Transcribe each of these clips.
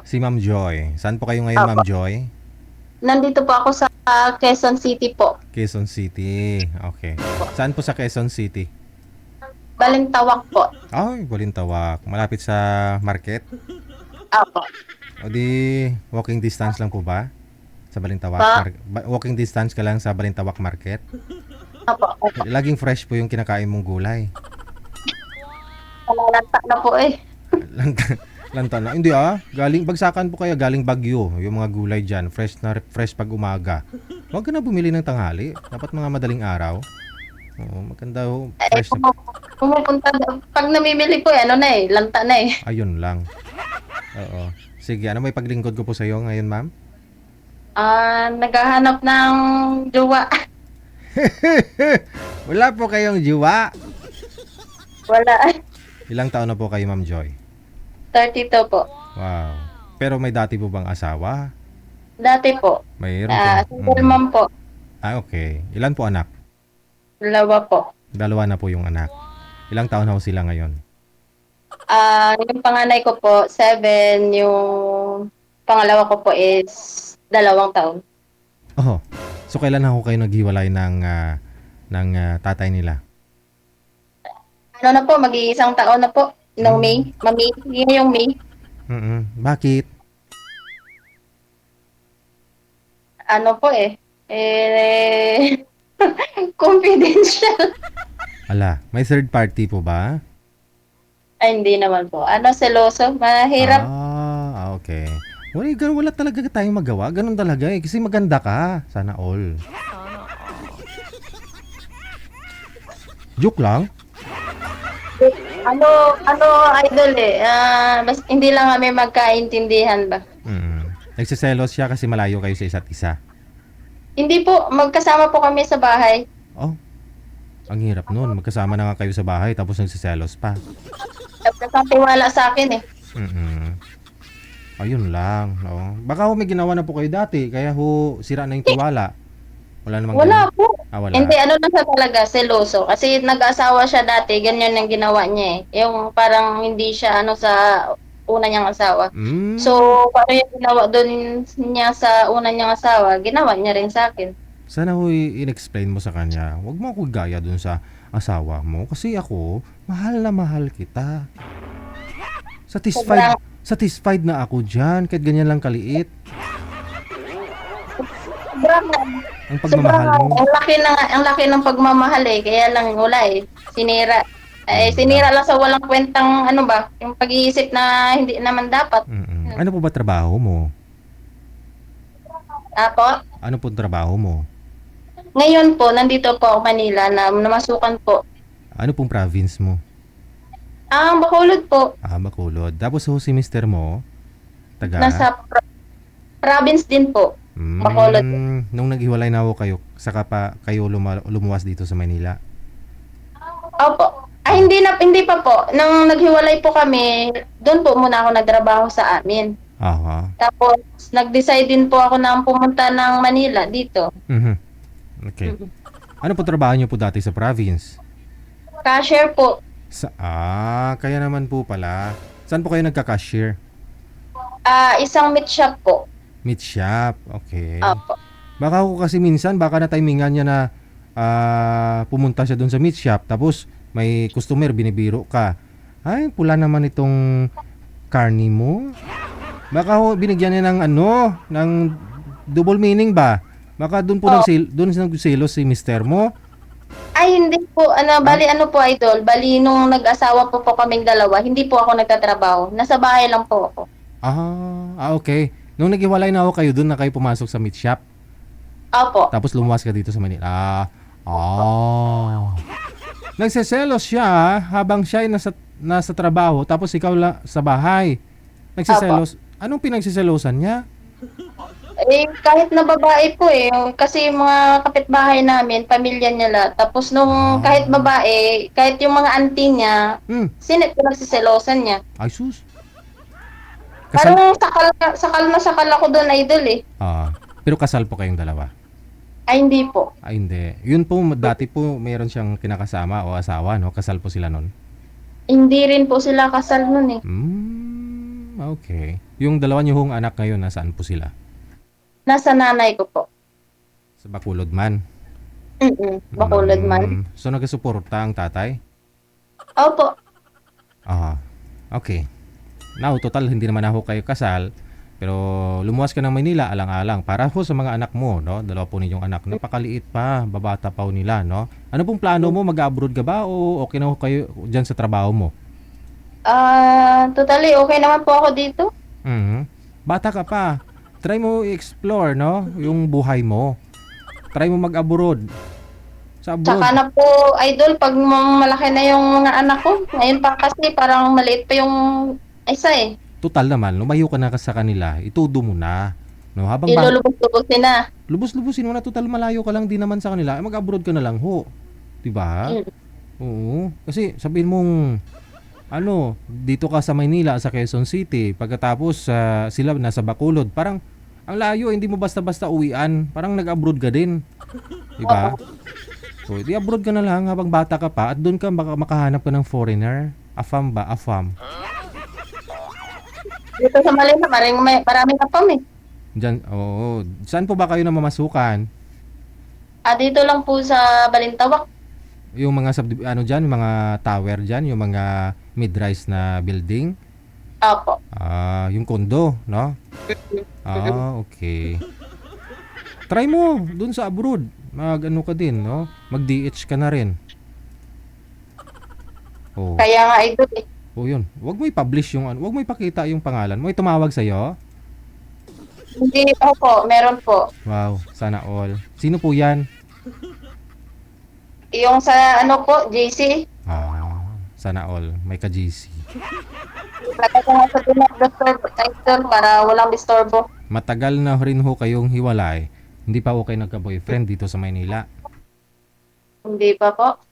Si Ma'am Joy. Saan po kayo ngayon, Ma'am Opo. Joy? Nandito po ako sa Quezon City po. Quezon City. Okay. Saan po sa Quezon City? Balintawak po. Ay, Balintawak. Malapit sa market? Opo. O di, walking distance lang po ba? Sa Balintawak? Pa. Walking distance ka lang sa Balintawak Market? Opo. Opo. Laging fresh po yung kinakain mong gulay. Nalalanta na po eh. Lanta, lanta na. Hindi galing, bagsakan po kaya galing Bagyo. Yung mga gulay dyan, fresh na fresh pag umaga. Huwag ka na bumili ng tanghali. Dapat mga madaling araw. Oo, maganda Eh, fresh na. pumupunta, pag namimili po eh, ano na eh, lanta na eh. Ayun lang. Oo. Sige, ano may paglingkod ko po sa iyo ngayon, ma'am? Naghahanap ng jowa. Wala po kayong jiwa. Wala. Ilang taon na po kayo, Ma'am Joy? 32 po. Wow. Pero may dati po bang asawa? Dati po. Mayroon po. Single mom po. Okay. Ilan po anak? Dalawa po. Dalawa na po yung anak. Ilang taon na po sila ngayon? Yung panganay ko po, 7. Yung pangalawa ko po is 2 taon. Oh. So kailan na ako kayo naghiwalay ng tatay nila? Ano na po, mag-iisang taon na po. Nung May. Mami, yung May. Bakit? Ano po confidential. Ala, may third party po ba? Ay, hindi naman po. Seloso. Mahirap. Okay. Wala talaga tayong magawa. Ganun talaga eh. Kasi maganda ka. Sana all. Joke lang. Idol eh. Basta hindi lang kami magkaintindihan ba? Nagsiselos siya kasi malayo kayo sa isa't isa. Hindi po, magkasama po kami sa bahay. Oh, ang hirap nun. Magkasama na nga kayo sa bahay tapos nagsiselos pa. Nagkakatiwala sa akin eh. Ayun lang. No? Baka may ginawa na po kayo dati kaya sira na yung tiwala. Wala namang Wala po. wala. Hindi, ano lang siya talaga, seloso. Kasi nag-asawa siya dati, ganyan ang ginawa niya eh. Yung parang hindi siya sa una niyang asawa. So, paano yung ginawa doon niya sa una niyang asawa, ginawa niya rin sa akin. Sana in-explain mo sa kanya. Huwag mo ako gaya dun sa asawa mo. Kasi ako, mahal na mahal kita. Satisfied na ako dyan. Kahit ganyan lang kaliit. Ang pagmamahal mo. Ang laki ng pagmamahal eh. Kaya lang wala eh. Sinira. Sinira lang sa walang kwentang yung pag-iisip na hindi naman dapat. Ano po ba trabaho mo? Apo? Ano po trabaho mo? Ngayon po, nandito po ako Manila na namasukan po. Ano pong province mo? Bacolod po. Bacolod. Tapos si mister mo, taga? Nasa province din po. Bacolod. Nung naghiwalay na ako kayo, saka pa kayo lumuwas dito sa Manila? Opo. Hindi pa po. Nang naghiwalay po kami, doon po muna ako nagtrabaho sa amin. Aha. Tapos, nag-decide din po ako na pumunta ng Manila dito. Okay. Ano po trabaho niyo po dati sa province? Cashier po. Kaya naman po pala. Saan po kayo nagka-cashier? Isang meat shop po. Meat shop. Okay. Opo. Baka ako kasi minsan, baka na-timingan niya na pumunta siya doon sa meat shop. Tapos, may customer, binibiro ka. Ay, pula naman itong karni mo. Baka binigyan niya ng double meaning ba? Baka doon po doon nagselos si mister mo. Ay, hindi po. Bali po, idol. Bali, nung nag-asawa po kaming dalawa, hindi po ako nagtatrabaho. Nasa bahay lang po ako. Okay. Nung naghiwalay na ako kayo, doon na kayo pumasok sa meat shop. Opo. Tapos lumuwas ka dito sa Manila. Nagseselos siya habang siya ay nasa trabaho, tapos ikaw sa bahay. Nagseselos. Anong pinagseselosan niya? Kahit na babae po eh. Kasi mga kapitbahay namin, pamilya nila. Tapos nung kahit babae, kahit yung mga auntie niya, pinagsiselosan niya. Ay sus. Parang sakal ako doon, idol eh. Pero kasal po kayong dalawa? Ay, hindi po. Ay, hindi. Yun po, dati po mayroon siyang kinakasama o asawa, no? Kasal po sila nun? Hindi rin po sila kasal nun eh. Okay. Yung dalawa niyo hong anak ngayon, nasaan po sila? Nasa nanay ko po. Sa Bacolod man. Bacolod man. So nagsusuporta ang tatay? Opo. Ah, okay. Now, total hindi naman ako kayo kasal, pero lumuwas ka ng Maynila alang-alang para ho sa mga anak mo, no? Dalawa po ninyong anak. Napakaliit pa, babata pa ho nila, no? Ano pong plano mo? Mag-abroad ka ba o okay na ho kayo diyan sa trabaho mo? Totally okay naman po ako dito. Mhm. Bata ka pa. Try mo i-explore, no? Yung buhay mo. Try mo mag-abroad. Sa abroad. Tsaka na po, idol, pag malaki na yung mga anak ko. Ngayon pa kasi parang maliit pa yung isa eh. Total naman, lumayo ka na sa kanila. Itudo mo na. No, habang ba- Ilulubog-lubog na. lubos-lubusin mo na, total malayo ka lang din naman sa kanila. Mag-abroad ka na lang ho. 'Di ba? Oo. Kasi sabihin mong dito ka sa Maynila, sa Quezon City, pagkatapos sila nasa Bacolod, parang ang layo, hindi mo basta-basta uwian. Parang nag-abroad ka din. 'Di ba? So, di-abroad ka na lang habang bata ka pa at doon ka makahanap ka ng foreigner. Afam ba? Afam. Dito sa Malina, maraming apam eh. Diyan, oo. Saan po ba kayo na mamasukan? Dito lang po sa Balintawak. Yung mga diyan, yung mga tower diyan, yung mga mid-rise na building. Opo. Yung kondo, no? Okay. Try mo dun sa abroad. Mag-ano ka din, no? Mag-DH ka na rin. Oh. Kaya nga idol eh. Oh, yun. Huwag mo i-publish yung huwag mo ipakita yung pangalan mo. May tumawag sa iyo? Hindi, opo, meron po. Wow, sana all. Sino po 'yan? Yung sa ano po, JC. Sana all. May ka-GC. Lagay ko nga sa do not disturb idol para walang disturbo. Matagal na rin ho kayong hiwalay. Hindi pa okay nagka-boyfriend dito sa Maynila. Hindi pa po.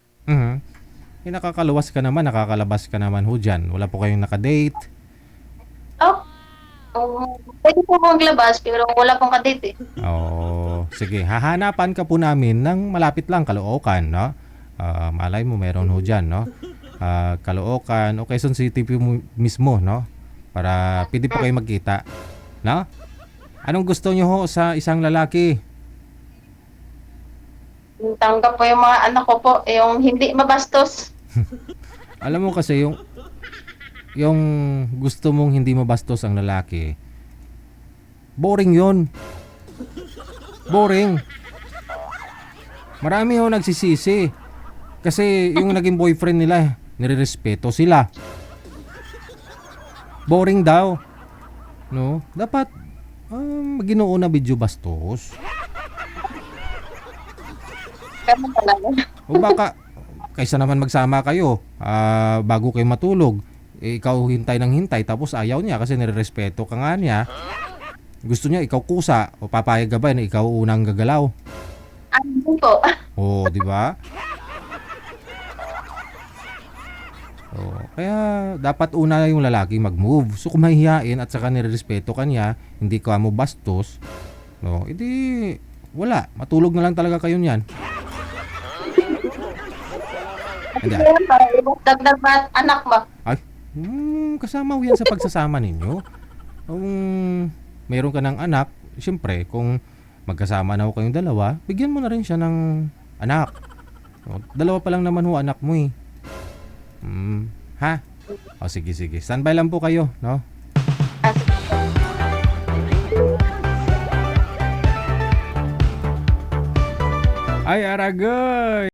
Nakakaluwas ka naman, nakakalabas ka naman ho dyan. Wala po kayong nakadate. Pwede po maglabas pero wala pong kadate eh. Sige. Hahanapan ka po namin ng malapit lang, Caloocan, no? Malay mo, meron ho dyan, no? Caloocan o Quezon City mismo, no? Para pwede po kayo magkita. No? Anong gusto nyo ho sa isang lalaki? Tanggap po yung mga anak ko po, yung hindi mabastos. Alam mo kasi yung gusto mong hindi mabastos ang lalaki, boring yon. Boring. Marami ho nagsisisi. Kasi yung naging boyfriend nila, nirerespeto sila. Boring daw. No? Dapat Ginoo na video bastos. Ganun talaga. O baka kaysa naman magsama kayo bago kayo matulog, ikaw hintay ng hintay tapos ayaw niya kasi nirerespeto ka nga niya. Gusto niya ikaw kusa o papayag ka ba na ikaw unang gagalaw? Ano po? Di ba? Kaya dapat una yung lalaki mag-move. So kung mahihiyain at saka nirerespeto ka niya, hindi ka mo bastos, edi wala, matulog na lang talaga kayo niyan. Hindi. Para dagdag ba anak ba? Ay, kasama ho yan sa pagsasama ninyo. Meron ka ng anak, siyempre, kung magkasama na ho kayong dalawa, bigyan mo na rin siya ng anak. Dalawa pa lang naman ho anak mo eh. Ha? Sige. Standby lang po kayo, no? Ay, aragay!